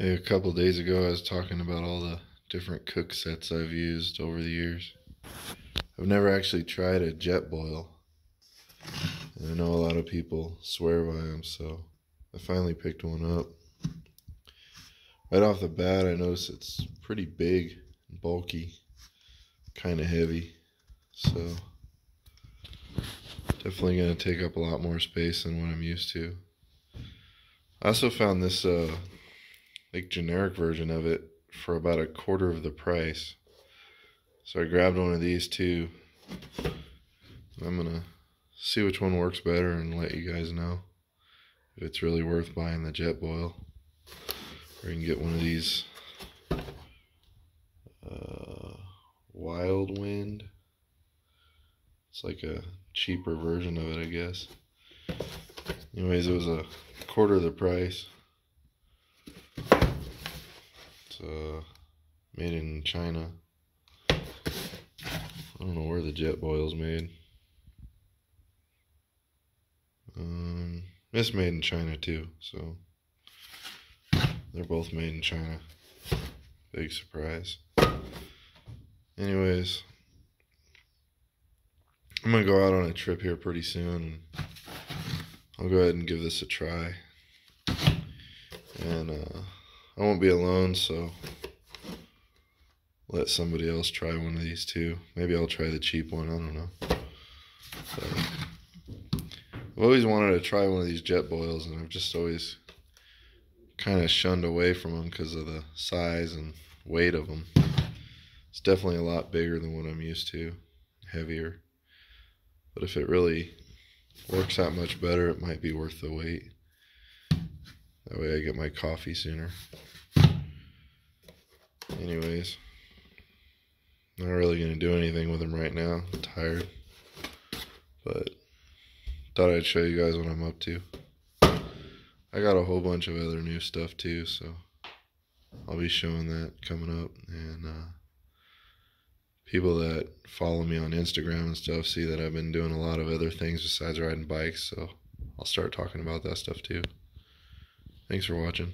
Hey, a couple days ago, I was talking about all the different cook sets I've used over the years. I've never actually tried a Jetboil, and I know a lot of people swear by them, so I finally picked one up. Right off the bat, I noticed it's pretty big and bulky, kind of heavy, so definitely going to take up a lot more space than what I'm used to. I also found this like generic version of it for about a quarter of the price. So I grabbed one of these too. I'm gonna see which one works better and let you guys know if it's really worth buying the Jetboil. Or you can get one of these Wild Wind. It's like a cheaper version of it, I guess. Anyways, it was a quarter of the price. It's made in China. I don't know where the Jetboil's made. It's made in China too, so they're both made in China. Big surprise. Anyways, I'm gonna go out on a trip here pretty soon, and I'll go ahead and give this a try. And I won't be alone, so let somebody else try one of these too. Maybe I'll try the cheap one, I don't know. But I've always wanted to try one of these Jetboils, and I've just always kind of shunned away from them because of the size and weight of them. It's definitely a lot bigger than what I'm used to, heavier. But if it really works out much better, it might be worth the wait. That way I get my coffee sooner. Anyways, not really going to do anything with them right now. I'm tired. But thought I'd show you guys what I'm up to. I got a whole bunch of other new stuff too, so I'll be showing that coming up. And people that follow me on Instagram and stuff see that I've been doing a lot of other things besides riding bikes, so I'll start talking about that stuff too. Thanks for watching.